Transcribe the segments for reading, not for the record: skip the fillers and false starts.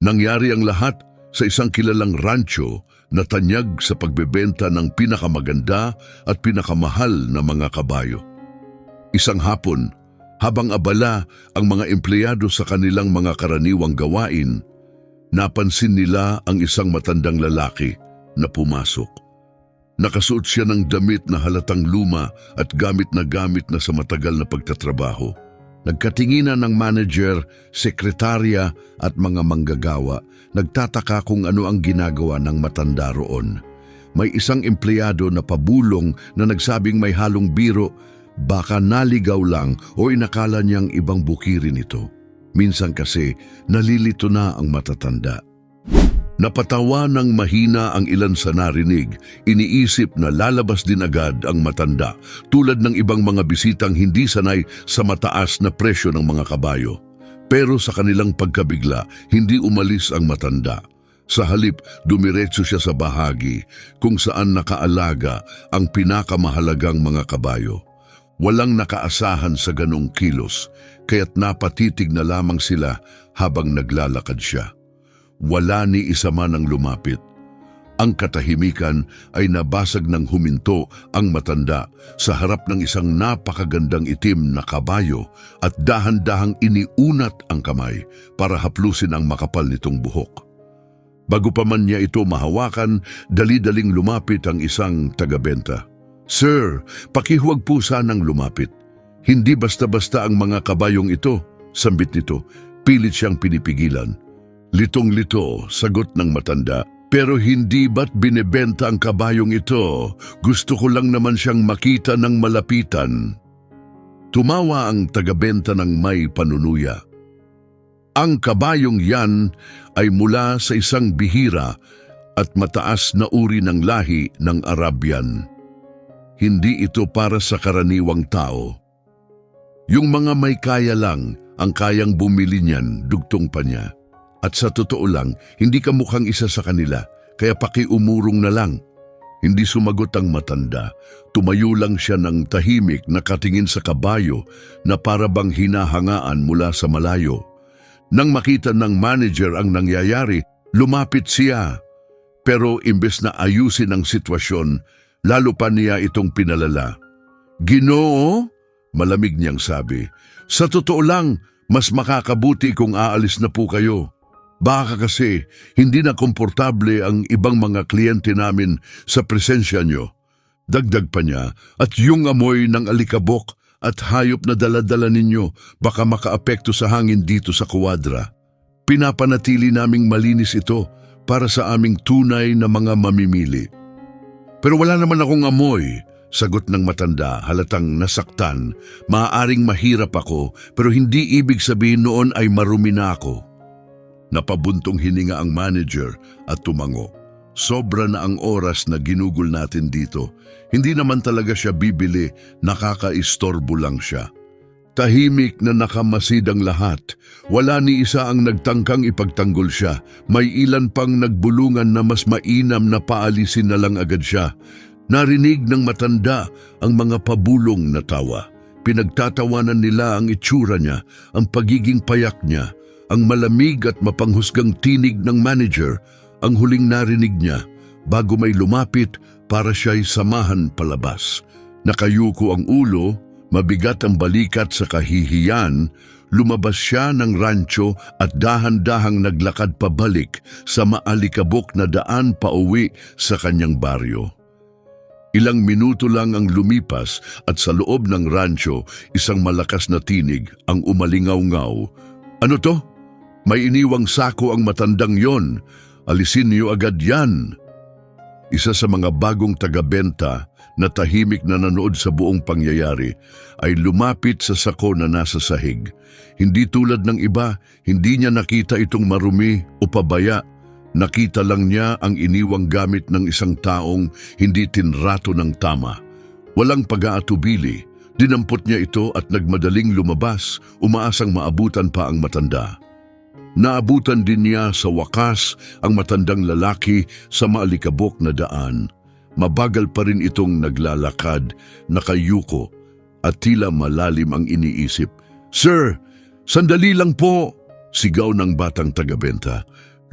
Nangyari ang lahat sa isang kilalang rancho na tanyag sa pagbebenta ng pinakamaganda at pinakamahal na mga kabayo. Isang hapon, habang abala ang mga empleyado sa kanilang mga karaniwang gawain, napansin nila ang isang matandang lalaki na pumasok. Nakasuot siya ng damit na halatang luma at gamit na sa matagal na pagtatrabaho. Nagkatinginan ng manager, sekretarya at mga manggagawa. Nagtataka kung ano ang ginagawa ng matanda roon. May isang empleyado na pabulong na nagsabing may halong biro, baka naligaw lang o inakala niyang ibang bukirin ito. Minsan kasi nalilito na ang matatanda. Napatawa ng mahina ang ilan sa narinig, iniisip na lalabas din agad ang matanda tulad ng ibang mga bisitang hindi sanay sa mataas na presyo ng mga kabayo. Pero sa kanilang pagkabigla, hindi umalis ang matanda. Sa halip, dumiretso siya sa bahagi kung saan nakaalaga ang pinakamahalagang mga kabayo. Walang nakaasahan sa ganong kilos, kaya't napatitig na lamang sila habang naglalakad siya. Wala ni isa man ang lumapit. Ang katahimikan ay nabasag ng huminto ang matanda sa harap ng isang napakagandang itim na kabayo at dahan-dahang iniunat ang kamay para haplusin ang makapal nitong buhok. Bago pa man niya ito mahawakan, dali-daling lumapit ang isang tagabenta. "Sir, pakihuwag po sanang lumapit. Hindi basta-basta ang mga kabayong ito," sambit nito. Pilit siyang pinipigilan. Litong-lito, sagot ng matanda, "Pero hindi ba't binebenta ang kabayong ito? Gusto ko lang naman siyang makita ng malapitan." Tumawa ang tagabenta ng may panunuya. "Ang kabayong yan ay mula sa isang bihira at mataas na uri ng lahi ng Arabian. Hindi ito para sa karaniwang tao. Yung mga may kaya lang ang kayang bumili niyan," dugtong pa niya. "At sa totoo lang, hindi ka mukhang isa sa kanila, kaya pakiumurong na lang." Hindi sumagot ang matanda. Tumayo lang siya ng tahimik, nakatingin sa kabayo na para bang hinahangaan mula sa malayo. Nang makita ng manager ang nangyayari, lumapit siya. Pero imbes na ayusin ang sitwasyon, lalo pa niya itong pinalala. "Ginoo?" malamig niyang sabi. "Sa totoo lang, mas makakabuti kung aalis na po kayo. Baka kasi hindi na komportable ang ibang mga kliyente namin sa presensya nyo." Dagdag pa niya, "At yung amoy ng alikabok at hayop na daladala ninyo baka makaapekto sa hangin dito sa kuwadra. Pinapanatili naming malinis ito para sa aming tunay na mga mamimili." "Pero wala naman akong amoy," sagot ng matanda, halatang nasaktan. "Maaaring mahirap ako, pero hindi ibig sabihin noon ay marumi na ako." Napabuntong hininga ang manager at tumango. Sobra na ang oras na ginugol natin dito. Hindi naman talaga siya bibili, nakakaistorbo lang siya. Tahimik na nakamasid ang lahat. Wala ni isa ang nagtangkang ipagtanggol siya. May ilan pang nagbulungan na mas mainam na paalisin na lang agad siya. Narinig ng matanda ang mga pabulong na tawa. Pinagtatawanan nila ang itsura niya, ang pagiging payak niya, ang malamig at mapanghusgang tinig ng manager, ang huling narinig niya bago may lumapit para siya'y samahan palabas. Nakayuko ang ulo, mabigat ang balikat sa kahihiyan, lumabas siya ng rancho at dahan-dahang naglakad pabalik sa maalikabok na daan pauwi sa kanyang baryo. Ilang minuto lang ang lumipas at sa loob ng rancho, isang malakas na tinig ang umalingaw-ngaw. "Ano to? May iniwang sako ang matandang yon. Alisin niyo agad yan." Isa sa mga bagong tagabenta na tahimik na nanood sa buong pangyayari ay lumapit sa sako na nasa sahig. Hindi tulad ng iba, hindi niya nakita itong marumi o pabaya. Nakita lang niya ang iniwang gamit ng isang taong hindi tinrato ng tama. Walang pag-aatubili, dinampot niya ito at nagmadaling lumabas, umaasang maabutan pa ang matanda. Naabutan din niya sa wakas ang matandang lalaki sa maalikabok na daan. Mabagal pa rin itong naglalakad, nakayuko at tila malalim ang iniisip. "Sir, sandali lang po!" sigaw ng batang tagabenta.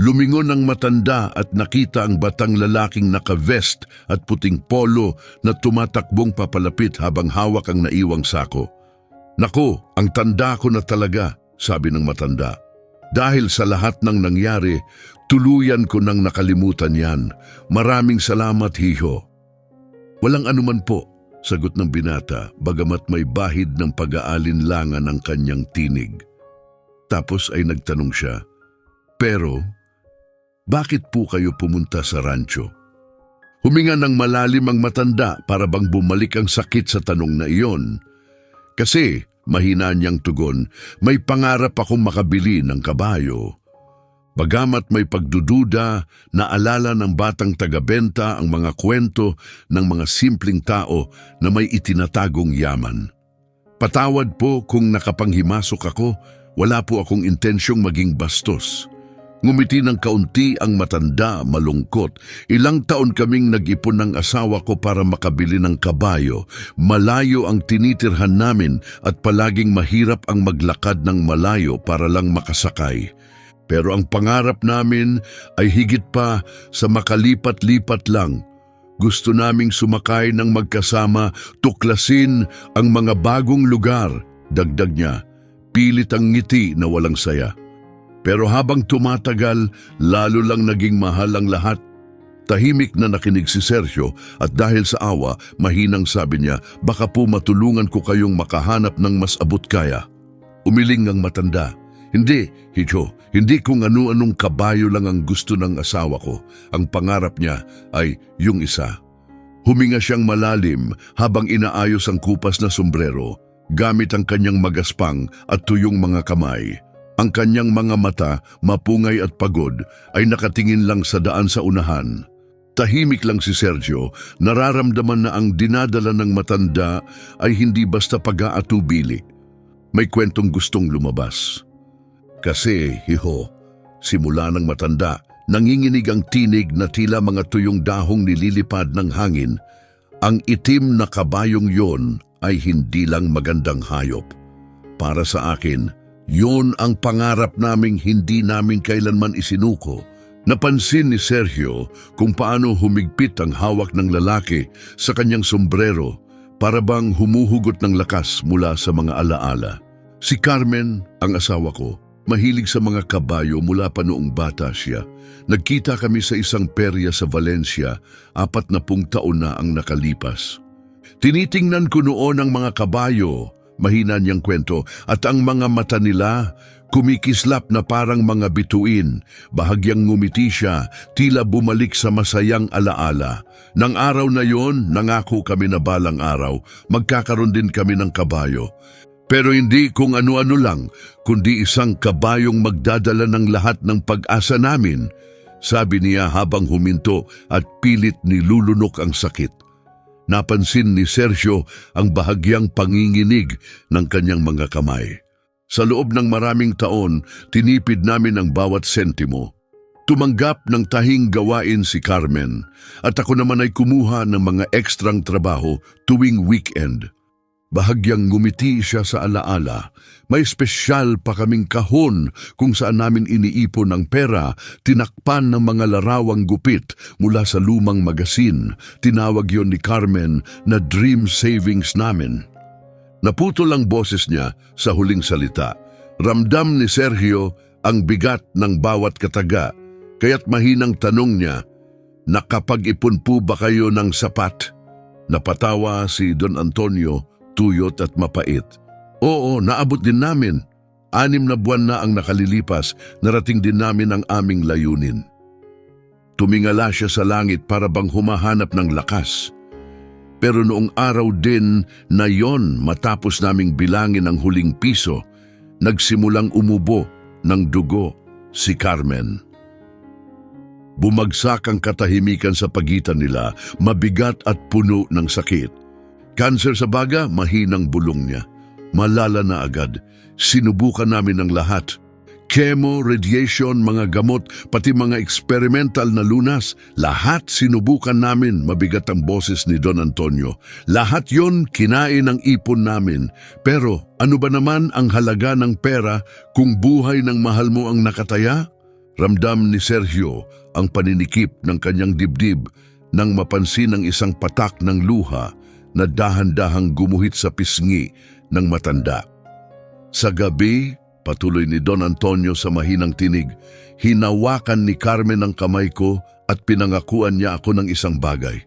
Lumingon ang matanda at nakita ang batang lalaking naka-vest at puting polo na tumatakbong papalapit habang hawak ang naiwang sako. "Naku, ang tanda ko na talaga," sabi ng matanda. "Dahil sa lahat ng nangyari, tuluyan ko nang nakalimutan yan. Maraming salamat, hiho." "Walang anuman po," sagot ng binata, bagamat may bahid ng pag-aalinlangan ang kanyang tinig. Tapos ay nagtanong siya, "Pero, bakit po kayo pumunta sa rancho?" Huminga ng malalim ang matanda para bang bumalik ang sakit sa tanong na iyon. "Kasi," mahina niyang tugon, "may pangarap akong makabili ng kabayo." Bagamat may pagdududa, naalala ng batang tagabenta ang mga kwento ng mga simpleng tao na may itinatagong yaman. "Patawad po kung nakapanghimasok ako, wala po akong intensyong maging bastos." Ngumiti ng kaunti ang matanda, malungkot. "Ilang taon kaming nag-ipon ng asawa ko para makabili ng kabayo. Malayo ang tinitirhan namin at palaging mahirap ang maglakad ng malayo para lang makasakay. Pero ang pangarap namin ay higit pa sa makalipat-lipat lang. Gusto naming sumakay ng magkasama, tuklasin ang mga bagong lugar." Dagdag niya, pilit ang ngiti na walang saya. Pero habang tumatagal, lalo lang naging mahal ang lahat. Tahimik na nakinig si Sergio at dahil sa awa, mahinang sabi niya, "Baka po matulungan ko kayong makahanap ng mas abot kaya." Umiling ang matanda, "Hindi, hijo, hindi kung ano-anong kabayo lang ang gusto ng asawa ko. Ang pangarap niya ay yung isa." Huminga siyang malalim habang inaayos ang kupas na sombrero, gamit ang kanyang magaspang at tuyong mga kamay. Ang kanyang mga mata, mapungay at pagod, ay nakatingin lang sa daan sa unahan. Tahimik lang si Sergio, nararamdaman na ang dinadala ng matanda ay hindi basta pag-aatubili. May kwentong gustong lumabas. "Kasi, hiho," simula ng matanda, nanginginig ang tinig na tila mga tuyong dahong nililipad ng hangin. "Ang itim na kabayong yon ay hindi lang magandang hayop. Para sa akin, yon ang pangarap naming hindi namin kailanman isinuko." Napansin ni Sergio kung paano humigpit ang hawak ng lalaki sa kanyang sombrero para bang humuhugot ng lakas mula sa mga alaala. Si Carmen, ang asawa ko, mahilig sa mga kabayo mula pa noong bata siya. Nagkita kami sa isang perya sa Valencia, 40 taon na ang nakalipas. "Tinitingnan ko noon ang mga kabayo," mahina niyang kwento, "at ang mga mata nila kumikislap na parang mga bituin." Bahagyang ngumiti siya, tila bumalik sa masayang alaala. "Nang araw na yon, nangako kami na balang araw, magkakaroon din kami ng kabayo. Pero hindi kung ano-ano lang, kundi isang kabayong magdadala ng lahat ng pag-asa namin," sabi niya habang huminto at pilit nilulunok ang sakit. Napansin ni Sergio ang bahagyang panginginig ng kanyang mga kamay. "Sa loob ng maraming taon, tinipid namin ang bawat sentimo. Tumanggap ng tahing gawain si Carmen at ako naman ay kumuha ng mga ekstrang trabaho tuwing weekend." Bahagyang ngumiti siya sa alaala. "May espesyal pa kaming kahon kung saan namin iniipon ang pera, tinakpan ng mga larawang gupit mula sa lumang magasin. Tinawag yon ni Carmen na dream savings namin." Naputol ang boses niya sa huling salita. Ramdam ni Sergio ang bigat ng bawat kataga, kaya't mahinang tanong niya, "Nakapag-ipon po ba kayo ng sapat?" Napatawa si Don Antonio, tuyot at mapait. "Oo, naabot din namin. 6 na buwan na ang nakalilipas, narating din namin ang aming layunin." Tumingala siya sa langit para bang humahanap ng lakas. Pero noong araw din na yon, matapos naming bilangin ang huling piso, nagsimulang umubo ng dugo si Carmen. Bumagsak ang katahimikan sa pagitan nila, mabigat at puno ng sakit. Cancer sa baga, mahinang bulong niya. Malala na agad. Sinubukan namin ang lahat. Chemo, radiation, mga gamot, pati mga experimental na lunas. Lahat sinubukan namin, mabigat ang boses ni Don Antonio. Lahat yon kinain ang ipon namin. Pero ano ba naman ang halaga ng pera kung buhay ng mahal mo ang nakataya? Ramdam ni Sergio ang paninikip ng kanyang dibdib nang mapansin ang isang patak ng luha na dahan-dahang gumuhit sa pisngi ng matanda. Sa gabi, patuloy ni Don Antonio sa mahinang tinig, hinawakan ni Carmen ang kamay ko at pinangakuan niya ako ng isang bagay.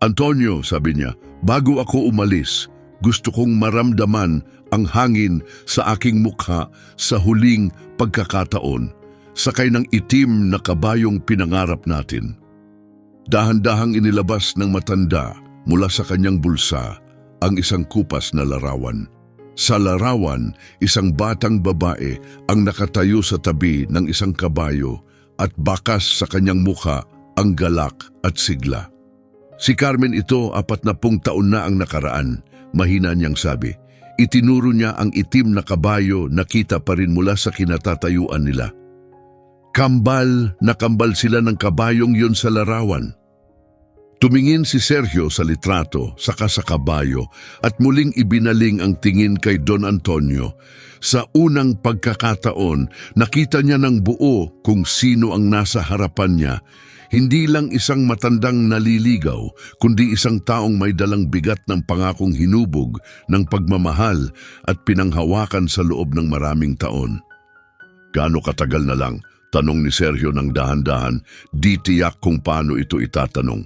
Antonio, sabi niya, bago ako umalis, gusto kong maramdaman ang hangin sa aking mukha sa huling pagkakataon, sakay ng itim na kabayong pinangarap natin. Dahan-dahang inilabas ng matanda mula sa kanyang bulsa ang isang kupas na larawan. Sa larawan, isang batang babae ang nakatayo sa tabi ng isang kabayo at bakas sa kanyang mukha ang galak at sigla. Si Carmen ito 40 taon na ang nakaraan, mahina niyang sabi. Itinuro niya ang itim na kabayo na kita pa rin mula sa kinatatayuan nila. Kambal na kambal sila ng kabayong yun sa larawan. Tumingin si Sergio sa litrato saka sa kabayo at muling ibinaling ang tingin kay Don Antonio. Sa unang pagkakataon, nakita niya ng buo kung sino ang nasa harapan niya. Hindi lang isang matandang naliligaw, kundi isang taong may dalang bigat ng pangakong hinubog ng pagmamahal at pinanghawakan sa loob ng maraming taon. Gaano katagal na lang? Tanong ni Sergio ng dahan-dahan, di tiyak kung paano ito itatanong.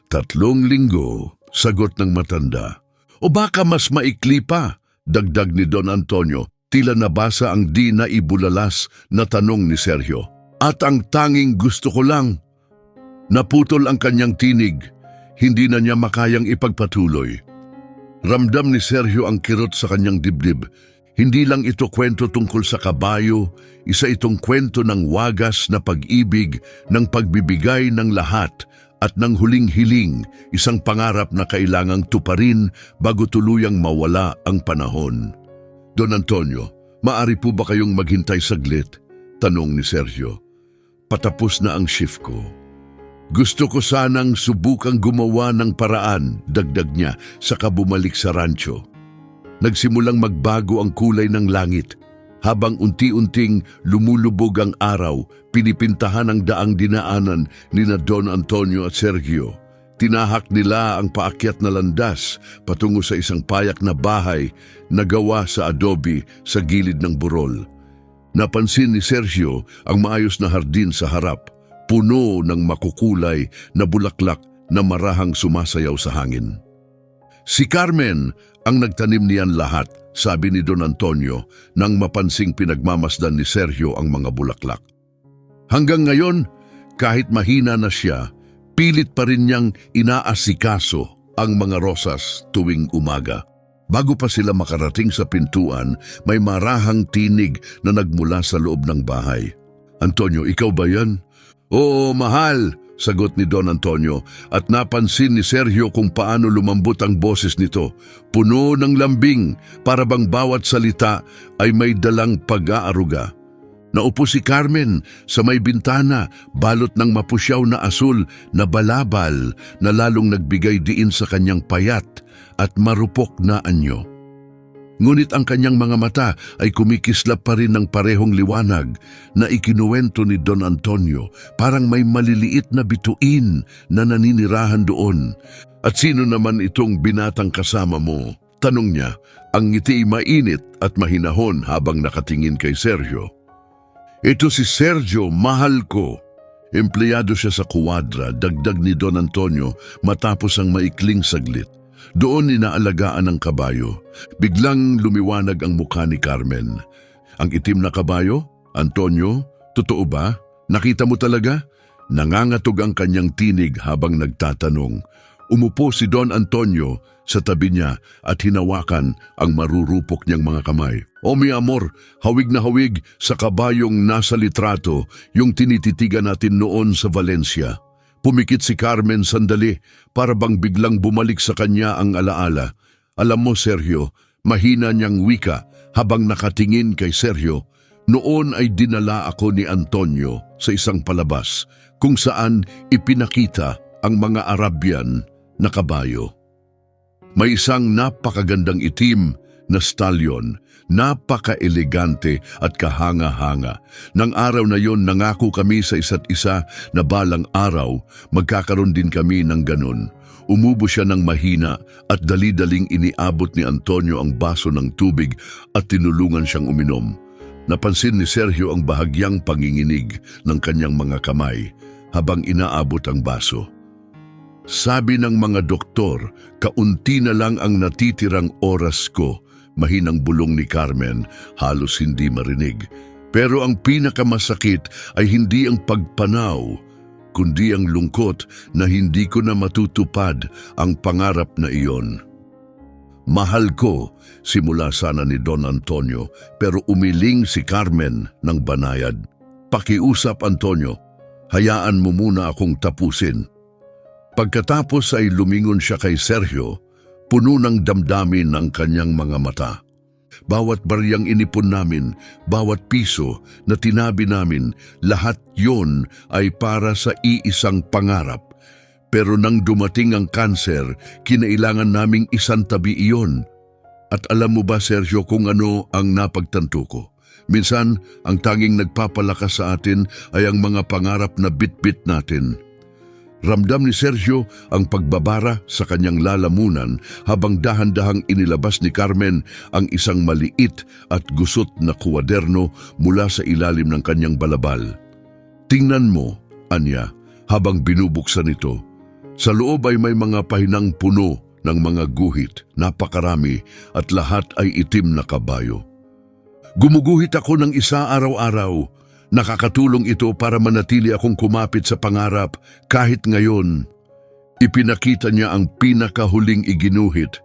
3 linggo, sagot ng matanda. O baka mas maikli pa, dagdag ni Don Antonio, tila nabasa ang di na ibulalas na tanong ni Sergio. At ang tanging gusto ko lang. Naputol ang kanyang tinig, hindi na niya makayang ipagpatuloy. Ramdam ni Sergio ang kirot sa kanyang dibdib. Hindi lang ito kwento tungkol sa kabayo, isa itong kwento ng wagas na pag-ibig, ng pagbibigay ng lahat at ng huling hiling, isang pangarap na kailangang tuparin bago tuluyang mawala ang panahon. Don Antonio, maari po ba kayong maghintay saglit? Tanong ni Sergio. Patapos na ang shift ko. Gusto ko sanang subukang gumawa ng paraan, dagdag niya, saka bumalik sa rancho. Nagsimulang magbago ang kulay ng langit. Habang unti-unting lumulubog ang araw, pinipintahan ang daang dinaanan ni na Don Antonio at Sergio. Tinahak nila ang paakyat na landas patungo sa isang payak na bahay na gawa sa adobe sa gilid ng burol. Napansin ni Sergio ang maayos na hardin sa harap, puno ng makukulay na bulaklak na marahang sumasayaw sa hangin. Si Carmen ang nagtanim niyan lahat, sabi ni Don Antonio nang mapansing pinagmamasdan ni Sergio ang mga bulaklak. Hanggang ngayon, kahit mahina na siya, pilit pa rin niyang inaasikaso ang mga rosas tuwing umaga. Bago pa sila makarating sa pintuan, may marahang tinig na nagmula sa loob ng bahay. Antonio, ikaw ba yan? Oo, mahal, sagot ni Don Antonio at napansin ni Sergio kung paano lumambot ang boses nito. Puno ng lambing, para bang bawat salita ay may dalang pag-aaruga. Naupo si Carmen sa may bintana, balot ng mapusyaw na asul na balabal na lalong nagbigay diin sa kanyang payat at marupok na anyo. Ngunit ang kanyang mga mata ay kumikislap pa rin ng parehong liwanag na ikinuwento ni Don Antonio, parang may maliliit na bituin na naninirahan doon. At sino naman itong binatang kasama mo? Tanong niya, ang ngiti mainit at mahinahon habang nakatingin kay Sergio. Ito si Sergio, mahal ko. Empleyado siya sa kuwadra, dagdag ni Don Antonio matapos ang maikling saglit. Doon inaalagaan ang kabayo. Biglang lumiwanag ang mukha ni Carmen. Ang itim na kabayo? Antonio, totoo ba? Nakita mo talaga? Nangangatog ang kanyang tinig habang nagtatanong. Umupo si Don Antonio sa tabi niya at hinawakan ang marurupok niyang mga kamay. O mi amor, hawig na hawig sa kabayong nasa litrato, yung tinititigan natin noon sa Valencia. Pumikit si Carmen sandali para bang biglang bumalik sa kanya ang alaala. Alam mo Sergio, mahina niyang wika habang nakatingin kay Sergio. Noon ay dinala ako ni Antonio sa isang palabas kung saan ipinakita ang mga Arabian na kabayo. May isang napakagandang itim na stallion, napaka-elegante at kahanga-hanga. Nang araw na yon, nangako kami sa isa't isa na balang araw, magkakaroon din kami ng ganun. Umubo siya ng mahina at dali-daling iniabot ni Antonio ang baso ng tubig at tinulungan siyang uminom. Napansin ni Sergio ang bahagyang panginginig ng kanyang mga kamay habang inaabot ang baso. Sabi ng mga doktor, kaunti na lang ang natitirang oras ko. Mahinang bulong ni Carmen, halos hindi marinig. Pero ang pinakamasakit ay hindi ang pagpanaw, kundi ang lungkot na hindi ko na matutupad ang pangarap na iyon. Mahal ko, simula sana ni Don Antonio, pero umiling si Carmen ng banayad. Pakiusap, Antonio, hayaan mo muna akong tapusin. Pagkatapos ay lumingon siya kay Sergio, puno ng damdamin ng kanyang mga mata. Bawat baryang inipon namin, bawat piso na tinabi namin, lahat yon ay para sa iisang pangarap. Pero nang dumating ang kanser, kinailangan naming isantabi iyon. At alam mo ba, Sergio, kung ano ang napagtanto ko? Minsan, ang tanging nagpapalakas sa atin ay ang mga pangarap na bitbit natin. Ramdam ni Sergio ang pagbabara sa kanyang lalamunan habang dahan-dahang inilabas ni Carmen ang isang maliit at gusot na kuwaderno mula sa ilalim ng kanyang balabal. Tingnan mo, Anya, habang binubuksan ito. Sa loob ay may mga pahinang puno ng mga guhit, napakarami at lahat ay itim na kabayo. Gumuguhit ako ng isa araw-araw. Nakakatulong ito para manatili akong kumapit sa pangarap kahit ngayon. Ipinakita niya ang pinakahuling iginuhit.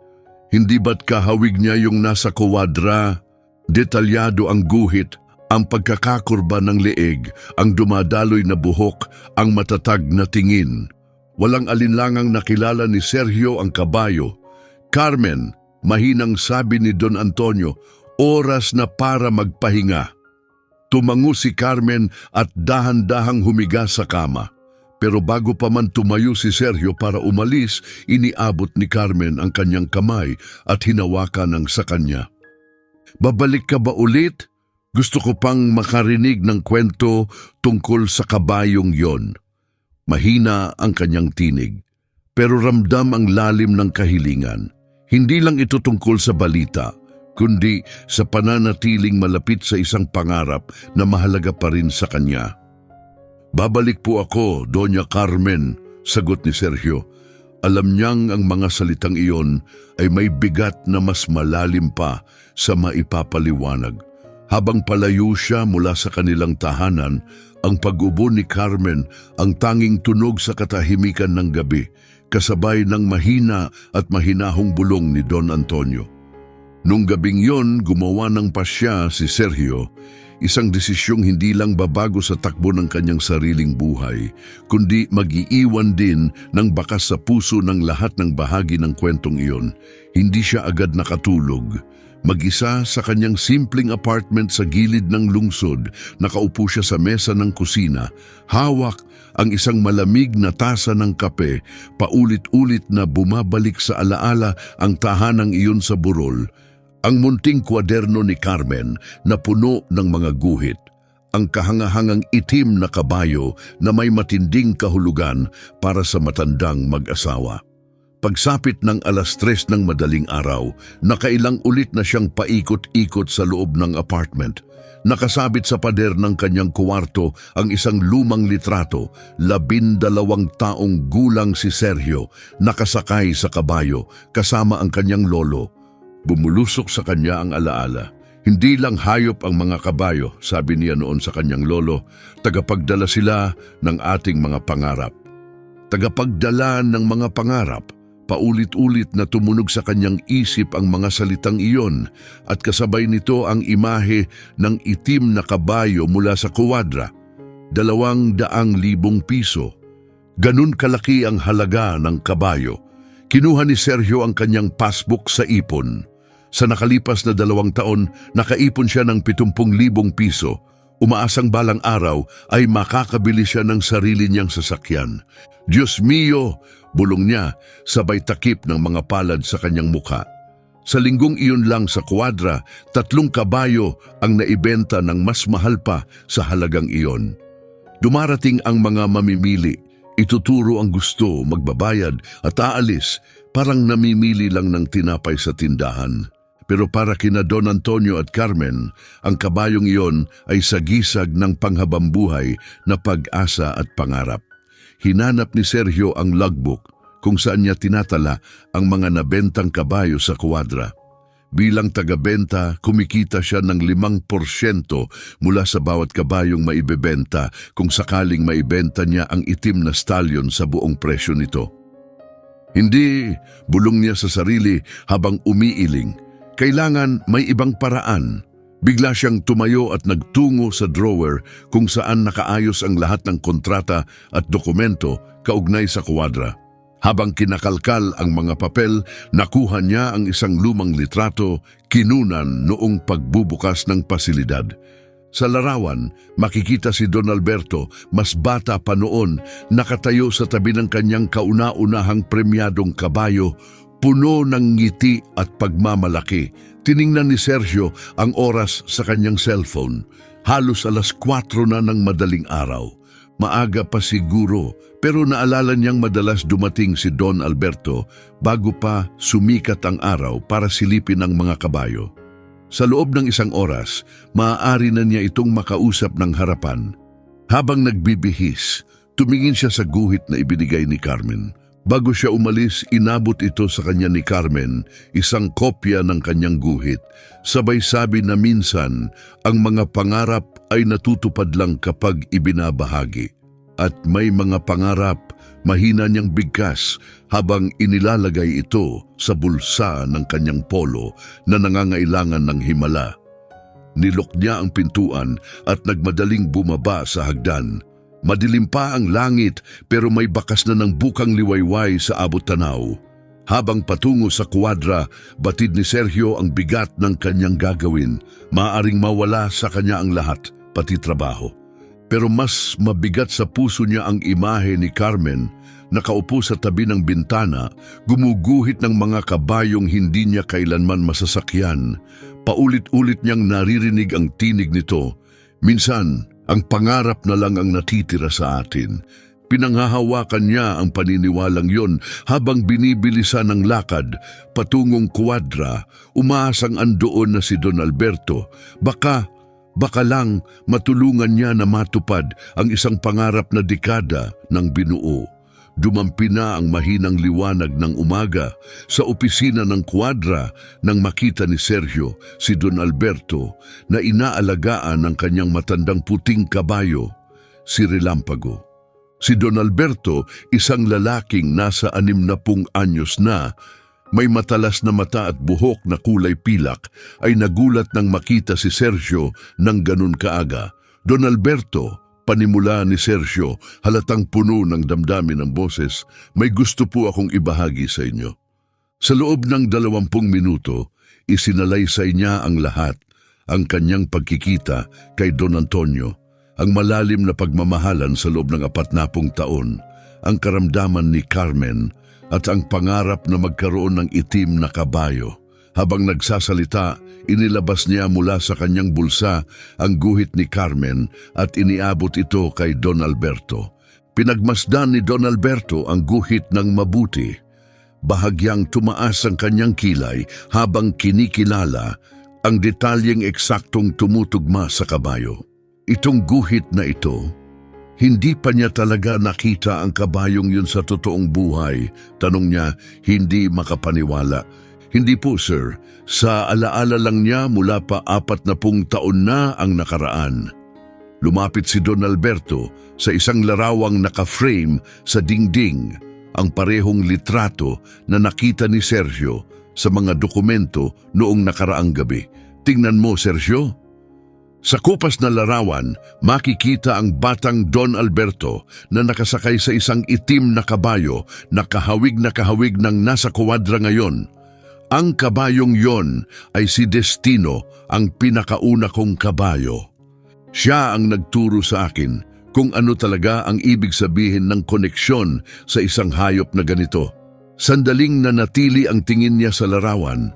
Hindi ba't kahawig niya yung nasa kuwadra? Detalyado ang guhit, ang pagkakakurba ng leeg, ang dumadaloy na buhok, ang matatag na tingin. Walang alinlangang nakilala ni Sergio ang kabayo. Carmen, mahinang sabi ni Don Antonio, oras na para magpahinga. Tumango si Carmen at dahan-dahang humiga sa kama. Pero bago pa man tumayo si Sergio para umalis, iniabot ni Carmen ang kanyang kamay at hinawakan ng sa kanya. Babalik ka ba ulit? Gusto ko pang makarinig ng kwento tungkol sa kabayong yon. Mahina ang kanyang tinig, pero ramdam ang lalim ng kahilingan. Hindi lang ito tungkol sa balita, kundi sa pananatiling malapit sa isang pangarap na mahalaga pa rin sa kanya. Babalik po ako, Doña Carmen, sagot ni Sergio. Alam niyang ang mga salitang iyon ay may bigat na mas malalim pa sa maipapaliwanag. Habang palayo siya mula sa kanilang tahanan, ang pag-ubo ni Carmen ang tanging tunog sa katahimikan ng gabi, kasabay ng mahina at mahinahong bulong ni Don Antonio. Nung gabing yon, gumawa ng pasya si Sergio, isang desisyong hindi lang babago sa takbo ng kanyang sariling buhay, kundi mag-iiwan din ng bakas sa puso ng lahat ng bahagi ng kwentong iyon. Hindi siya agad nakatulog. Mag-isa sa kanyang simpleng apartment sa gilid ng lungsod, nakaupo siya sa mesa ng kusina, hawak ang isang malamig na tasa ng kape, paulit-ulit na bumabalik sa alaala ang tahanang iyon sa burol. Ang munting kwaderno ni Carmen na puno ng mga guhit, ang kahangahangang itim na kabayo na may matinding kahulugan para sa matandang mag-asawa. Pagsapit ng 3:00 ng madaling araw, nakailang ulit na siyang paikot-ikot sa loob ng apartment. Nakasabit sa pader ng kanyang kuwarto ang isang lumang litrato, 12 taong gulang si Sergio, nakasakay sa kabayo kasama ang kanyang lolo. Bumulusok sa kanya ang alaala. Hindi lang hayop ang mga kabayo, sabi niya noon sa kanyang lolo, tagapagdala sila ng ating mga pangarap. Tagapagdala ng mga pangarap, paulit-ulit na tumunog sa kanyang isip ang mga salitang iyon at kasabay nito ang imahe ng itim na kabayo mula sa kuwadra, 200,000 piso. Ganun kalaki ang halaga ng kabayo. Kinuha ni Sergio ang kanyang passbook sa ipon. Sa nakalipas na 2 taon, nakaipon siya ng 70,000 piso. Umaasang balang araw ay makakabili siya ng sarili niyang sasakyan. Diyos mio, bulong niya, sabay takip ng mga palad sa kanyang mukha. Sa linggong iyon lang sa kwadra, 3 kabayo ang naibenta ng mas mahal pa sa halagang iyon. Dumarating ang mga mamimili, ituturo ang gusto, magbabayad at aalis, parang namimili lang ng tinapay sa tindahan. Pero para kina Don Antonio at Carmen, ang kabayong iyon ay sagisag ng panghabambuhay na pag-asa at pangarap. Hinanap ni Sergio ang logbook kung saan niya tinatala ang mga nabentang kabayo sa kwadra. Bilang tagabenta, kumikita siya ng 5% mula sa bawat kabayong maibebenta kung sakaling maibenta niya ang itim na stallion sa buong presyo nito. Hindi, bulong niya sa sarili habang umiiling. Kailangan may ibang paraan. Bigla siyang tumayo at nagtungo sa drawer kung saan nakaayos ang lahat ng kontrata at dokumento kaugnay sa kwadra. Habang kinakalkal ang mga papel, nakuha niya ang isang lumang litrato, kinunan noong pagbubukas ng pasilidad. Sa larawan, makikita si Don Alberto, mas bata pa noon, nakatayo sa tabi ng kanyang kauna-unahang premyadong kabayo, puno ng ngiti at pagmamalaki. Tiningnan ni Sergio ang oras sa kanyang cellphone. Halos 4:00 na ng madaling araw. Maaga pa siguro, pero naalala niyang madalas dumating si Don Alberto bago pa sumikat ang araw para silipin ang mga kabayo. Sa loob ng 1 oras, maaari na niya itong makausap ng harapan. Habang nagbibihis, tumingin siya sa guhit na ibinigay ni Carmen. Bago siya umalis, inabot ito sa kanya ni Carmen, isang kopya ng kanyang guhit. Sabay sabi na minsan, ang mga pangarap ay natutupad lang kapag ibinabahagi. At may mga pangarap, mahina niyang bigkas habang inilalagay ito sa bulsa ng kanyang polo na nangangailangan ng himala. Nilok niya ang pintuan at nagmadaling bumaba sa hagdan. Madilim pa ang langit pero may bakas na ng bukang liwayway sa abot tanaw. Habang patungo sa kwadra, batid ni Sergio ang bigat ng kanyang gagawin. Maaaring mawala sa kanya ang lahat, pati trabaho. Pero mas mabigat sa puso niya ang imahe ni Carmen, nakaupo sa tabi ng bintana, gumuguhit ng mga kabayong hindi niya kailanman masasakyan. Paulit-ulit niyang naririnig ang tinig nito. Minsan, ang pangarap na lang ang natitira sa atin. Pinanghahawakan niya ang paniniwalang yon habang binibilisan ng lakad patungong kwadra, umaasang andoon na si Don Alberto. Baka lang matulungan niya na matupad ang isang pangarap na dekada ng binuo. Dumampi na ang mahinang liwanag ng umaga sa opisina ng kwadra nang makita ni Sergio si Don Alberto na inaalagaan ng kanyang matandang puting kabayo, si Relampago. Si Don Alberto, isang lalaking nasa 60 anyos na, may matalas na mata at buhok na kulay pilak, ay nagulat nang makita si Sergio ng ganun kaaga. Don Alberto, panimula ni Sergio, halatang puno ng damdamin ng boses, may gusto po akong ibahagi sa inyo. Sa loob ng 20 minuto, isinalaysay niya ang lahat, ang kanyang pagkikita kay Don Antonio, ang malalim na pagmamahalan sa loob ng 40 taon, ang karamdaman ni Carmen, at ang pangarap na magkaroon ng itim na kabayo. Habang nagsasalita, inilabas niya mula sa kanyang bulsa ang guhit ni Carmen at iniabot ito kay Don Alberto. Pinagmasdan ni Don Alberto ang guhit ng mabuti. Bahagyang tumaas ang kanyang kilay habang kinikilala ang detalyeng eksaktong tumutugma sa kabayo. Itong guhit na ito, hindi pa niya talaga nakita ang kabayong yun sa totoong buhay. Tanong niya, hindi makapaniwala. Hindi po sir, sa alaala lang niya mula pa 40 taon na ang nakaraan. Lumapit si Don Alberto sa isang larawang naka-frame sa dingding, ang parehong litrato na nakita ni Sergio sa mga dokumento noong nakaraang gabi. Tingnan mo Sergio. Sa kupas na larawan, makikita ang batang Don Alberto na nakasakay sa isang itim na kabayo na kahawig ng nasa kwadra ngayon. Ang kabayong yon ay si Destino, ang pinakauna kong kabayo. Siya ang nagturo sa akin kung ano talaga ang ibig sabihin ng koneksyon sa isang hayop na ganito. Sandaling nanatili ang tingin niya sa larawan.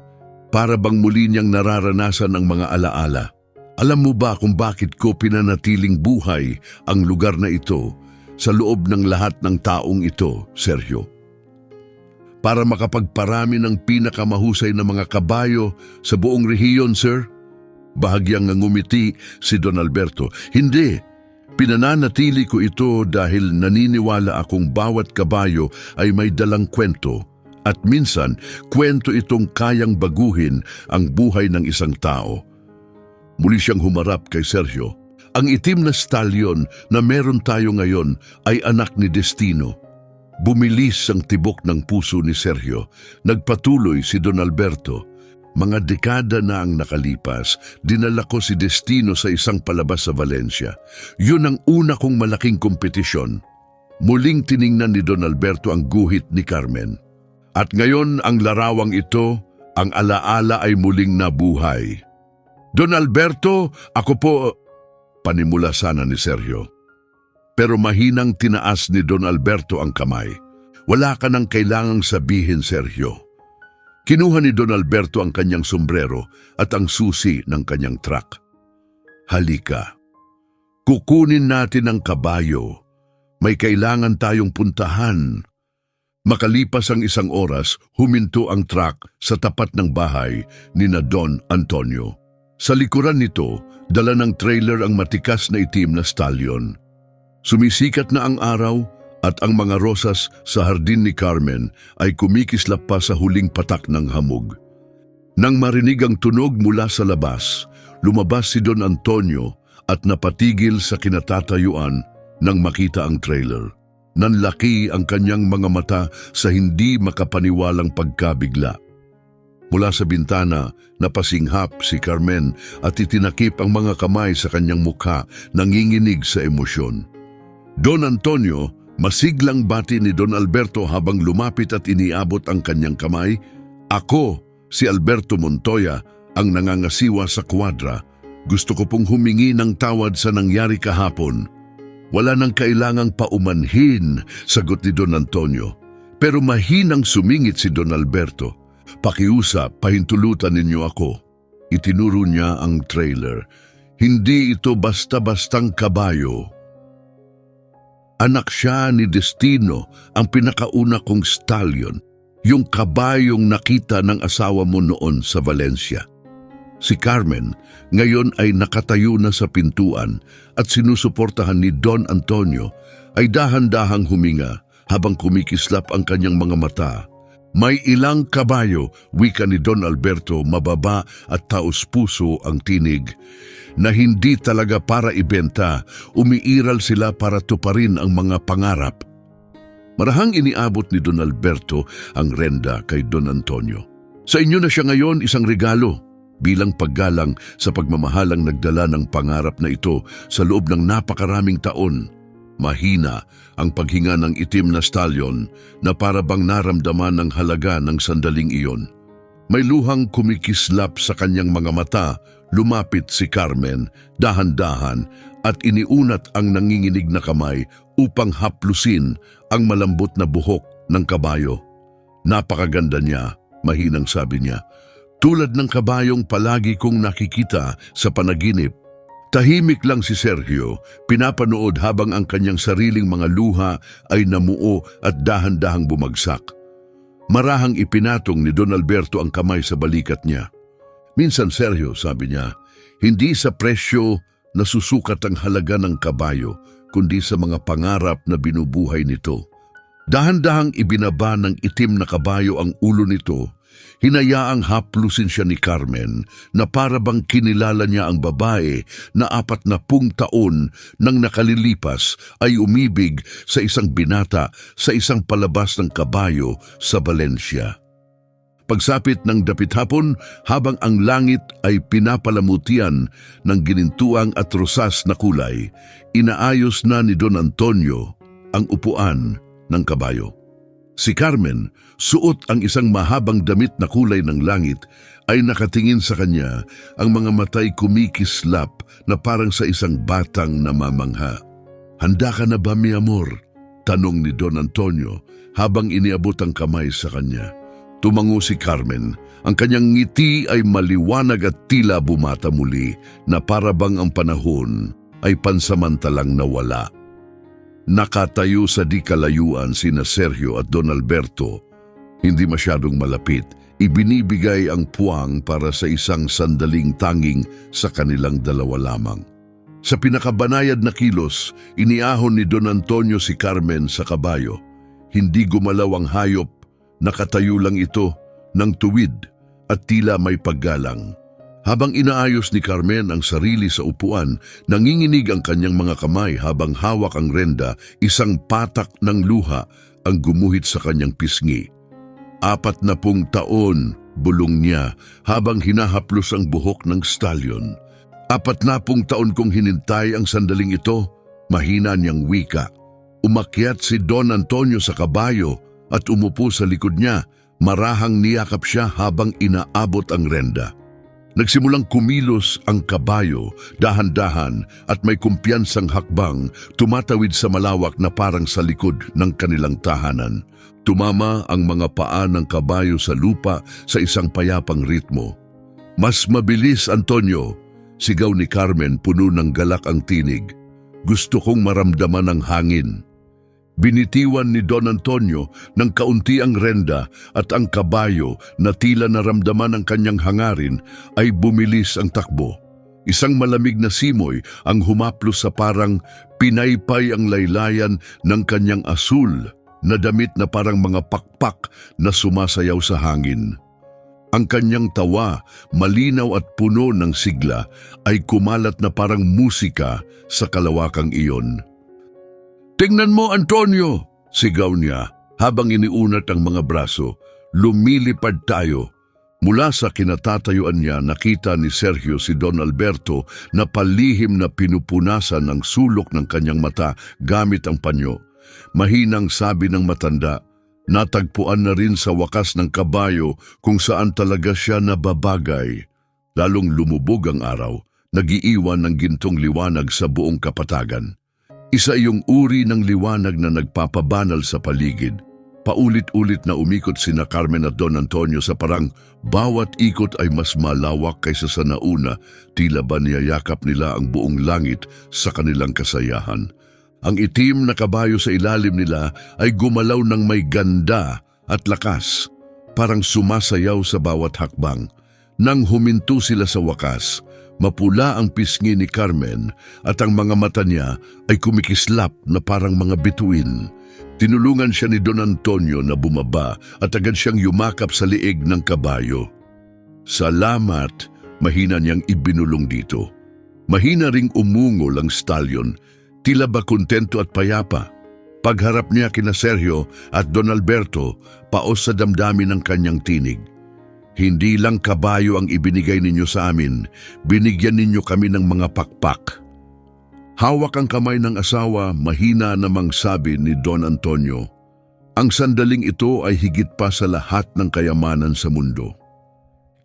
para bang muli niyang nararanasan ang mga alaala. Alam mo ba kung bakit ko pinanatiling buhay ang lugar na ito sa loob ng lahat ng taong ito, Sergio? Para makapagparami ng pinakamahusay na mga kabayo sa buong rehiyon, sir? Bahagyang ngumiti si Don Alberto. Hindi, pinananatili ko ito dahil naniniwala akong bawat kabayo ay may dalang kwento at minsan kwento itong kayang baguhin ang buhay ng isang tao. Muli siyang humarap kay Sergio. Ang itim na stallion na meron tayo ngayon ay anak ni Destino. Bumilis ang tibok ng puso ni Sergio. Nagpatuloy si Don Alberto. Mga dekada na ang nakalipas, dinala ko si Destino sa isang palabas sa Valencia. Yun ang una kong malaking kompetisyon. Muling tiningnan ni Don Alberto ang guhit ni Carmen. At ngayon ang larawang ito, ang alaala ay muling nabuhay. Don Alberto, ako po, panimula sana ni Sergio. Pero mahinang tinaas ni Don Alberto ang kamay. Wala ka nang kailangang sabihin, Sergio. Kinuha ni Don Alberto ang kanyang sombrero at ang susi ng kanyang truck. Halika. Kukunin natin ang kabayo. May kailangan tayong puntahan. Makalipas ang isang oras, huminto ang truck sa tapat ng bahay ni na Don Antonio. Sa likuran nito, dala ng trailer ang matikas na itim na stallion. Sumisikat na ang araw at ang mga rosas sa hardin ni Carmen ay kumikislap pa sa huling patak ng hamog. Nang marinig ang tunog mula sa labas, lumabas si Don Antonio at napatigil sa kinatatayuan nang makita ang trailer. Nanlaki ang kanyang mga mata sa hindi makapaniwalang pagkabigla. Mula sa bintana, napasinghap si Carmen at itinakip ang mga kamay sa kanyang mukha, nanginginig sa emosyon. Don Antonio, masiglang bati ni Don Alberto habang lumapit at iniabot ang kanyang kamay. Ako, si Alberto Montoya, ang nangangasiwa sa kwadra. Gusto ko pong humingi ng tawad sa nangyari kahapon. Wala nang kailangang paumanhin, sagot ni Don Antonio. Pero mahinang sumingit si Don Alberto. Pakiusap, pahintulutan ninyo ako. Itinuro niya ang trailer. Hindi ito basta-bastang kabayo. Anak siya ni Destino, ang pinakauna kong stallion, yung kabayong nakita ng asawa mo noon sa Valencia. Si Carmen ngayon ay nakatayo na sa pintuan at sinusuportahan ni Don Antonio ay dahan-dahang huminga habang kumikislap ang kanyang mga mata. May ilang kabayo, wika ni Don Alberto, mababa at taos-puso ang tinig, na hindi talaga para ibenta, umiiral sila para tuparin ang mga pangarap. Marahang iniabot ni Don Alberto ang renda kay Don Antonio. Sa inyo na siya ngayon isang regalo, bilang paggalang sa pagmamahalang nagdala ng pangarap na ito sa loob ng napakaraming taon. Mahina ang paghinga ng itim na stallion na para bang naramdaman ng halaga ng sandaling iyon. May luhang kumikislap sa kanyang mga mata, lumapit si Carmen, dahan-dahan at iniunat ang nanginginig na kamay upang haplusin ang malambot na buhok ng kabayo. Napakaganda niya, mahinang sabi niya. Tulad ng kabayong palagi kong nakikita sa panaginip. Tahimik lang si Sergio, pinapanood habang ang kanyang sariling mga luha ay namuo at dahan-dahang bumagsak. Marahang ipinatong ni Don Alberto ang kamay sa balikat niya. Minsan, Sergio, sabi niya, hindi sa presyo nasusukat ang halaga ng kabayo, kundi sa mga pangarap na binubuhay nito. Dahan-dahang ibinaba ng itim na kabayo ang ulo nito. Hinayaang haplusin siya ni Carmen na para bang kinilala niya ang babae na 40 taon nang nakalilipas ay umibig sa isang binata sa isang palabas ng kabayo sa Valencia. Pagsapit ng dapit hapon, habang ang langit ay pinapalamutian ng ginintuang at rosas na kulay, inaayos na ni Don Antonio ang upuan ng kabayo. Si Carmen, suot ang isang mahabang damit na kulay ng langit, ay nakatingin sa kanya, ang mga matay kumikislap na parang sa isang batang namamangha. Handa ka na ba, mi amor? Tanong ni Don Antonio habang iniabot ang kamay sa kanya. Tumango si Carmen. Ang kanyang ngiti ay maliwanag at tila bumata muli na para bang ang panahon ay pansamantalang nawala. Nakatayo sa di kalayuan sina Sergio at Don Alberto. Hindi masyadong malapit, ibinibigay ang puwang para sa isang sandaling tanging sa kanilang dalawa lamang. Sa pinakabanayad na kilos, iniahon ni Don Antonio si Carmen sa kabayo. Hindi gumalaw ang hayop, nakatayo lang ito ng tuwid at tila may paggalang. Habang inaayos ni Carmen ang sarili sa upuan, nanginginig ang kanyang mga kamay habang hawak ang renda, isang patak ng luha ang gumuhit sa kanyang pisngi. 40 taon, bulong niya habang hinahaplos ang buhok ng stallion. 40 taon kong hinintay ang sandaling ito, mahina niyang wika. Umakyat si Don Antonio sa kabayo at umupo sa likod niya, marahang niyakap siya habang inaabot ang renda. Nagsimulang kumilos ang kabayo, dahan-dahan at may kumpiyansang hakbang, tumatawid sa malawak na parang sa likod ng kanilang tahanan. Tumama ang mga paa ng kabayo sa lupa sa isang payapang ritmo. Mas mabilis, Antonio, sigaw ni Carmen, puno ng galak ang tinig. Gusto kong maramdaman ang hangin. Binitiwan ni Don Antonio ng kaunti ang renda at ang kabayo na tila naramdaman ang kanyang hangarin ay bumilis ang takbo. Isang malamig na simoy ang humaplos sa parang pinaypay ang laylayan ng kanyang asul na damit na parang mga pakpak na sumasayaw sa hangin. Ang kanyang tawa, malinaw at puno ng sigla, ay kumalat na parang musika sa kalawakang iyon. "Tingnan mo, Antonio!" sigaw niya habang iniunat ang mga braso. Lumilipad tayo. Mula sa kinatatayuan niya, nakita ni Sergio si Don Alberto na palihim na pinupunasan ang sulok ng kanyang mata gamit ang panyo. Mahinang sabi ng matanda, natagpuan na rin sa wakas ng kabayo kung saan talaga siya nababagay. Lalong lumubog ang araw, nag-iiwan ng gintong liwanag sa buong kapatagan. Isa iyong uri ng liwanag na nagpapabanal sa paligid. Paulit-ulit na umikot sina Carmen at Don Antonio sa parang bawat ikot ay mas malawak kaysa sa nauna, tila ba niyayakap nila ang buong langit sa kanilang kasayahan. Ang itim na kabayo sa ilalim nila ay gumalaw ng may ganda at lakas, parang sumasayaw sa bawat hakbang. Nang huminto sila sa wakas, mapula ang pisngi ni Carmen at ang mga mata niya ay kumikislap na parang mga bituin. Tinulungan siya ni Don Antonio na bumaba at agad siyang yumakap sa liig ng kabayo. "Salamat," mahina niyang ibinulong dito. Mahina ring umungol ang stallion, tila ba kontento at payapa. Pagharap niya kina Sergio at Don Alberto, paos sa damdamin ng kanyang tinig. "Hindi lang kabayo ang ibinigay ninyo sa amin, binigyan ninyo kami ng mga pakpak." Hawak ang kamay ng asawa, mahina namang sabi ni Don Antonio. Ang sandaling ito ay higit pa sa lahat ng kayamanan sa mundo.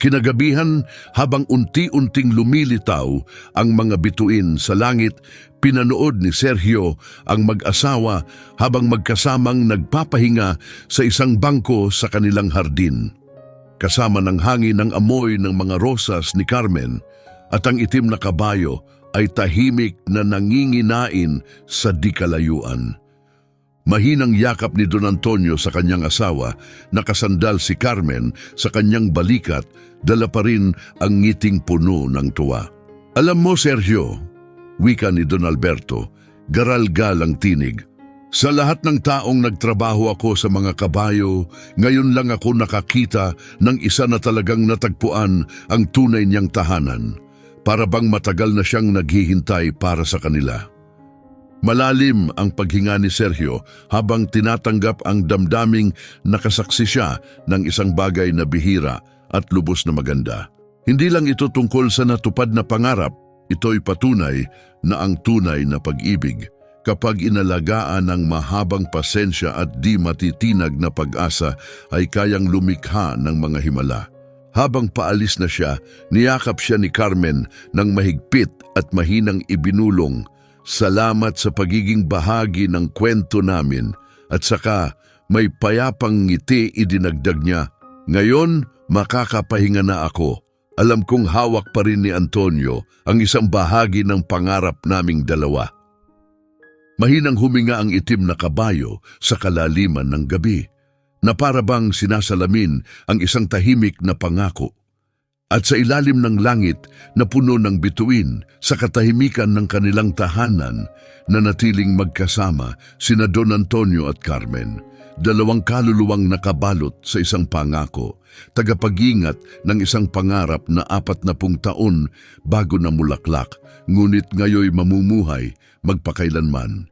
Kinagabihan, habang unti-unting lumilitaw ang mga bituin sa langit, pinanood ni Sergio ang mag-asawa habang magkasamang nagpapahinga sa isang bangko sa kanilang hardin. Kasama ng hangin ang amoy ng mga rosas ni Carmen at ang itim na kabayo ay tahimik na nanginginain sa di kalayuan. Mahinang yakap ni Don Antonio sa kanyang asawa, nakasandal si Carmen sa kanyang balikat, dala pa rin ang ngiting puno ng tuwa. "Alam mo, Sergio," wika ni Don Alberto, garal-gal ang tinig, "sa lahat ng taong nagtrabaho ako sa mga kabayo, ngayon lang ako nakakita ng isa na talagang natagpuan ang tunay niyang tahanan. Para bang matagal na siyang naghihintay para sa kanila." Malalim ang paghinga ni Sergio habang tinatanggap ang damdaming nakasaksi siya ng isang bagay na bihira at lubos na maganda. Hindi lang ito tungkol sa natupad na pangarap, ito'y patunay na ang tunay na pag-ibig, kapag inalagaan ng mahabang pasensya at di matitinag na pag-asa, ay kayang lumikha ng mga himala. Habang paalis na siya, niyakap siya ni Carmen ng mahigpit at mahinang ibinulong, "Salamat sa pagiging bahagi ng kwento namin." At saka may payapang ngiti idinagdag niya, Ngayon, makakapahinga na ako. Alam kong hawak pa rin ni Antonio ang isang bahagi ng pangarap naming dalawa. Mahinang huminga ang itim na kabayo sa kalaliman ng gabi, na para bang sinasalamin ang isang tahimik na pangako. At sa ilalim ng langit na puno ng bituin, sa katahimikan ng kanilang tahanan, nanatiling magkasama sina Don Antonio at Carmen, dalawang kaluluwang nakabalot sa isang pangako, tagapag-ingat ng isang pangarap na 40 taon bago namulaklak, ngunit ngayoy mamumuhay magpakailanman.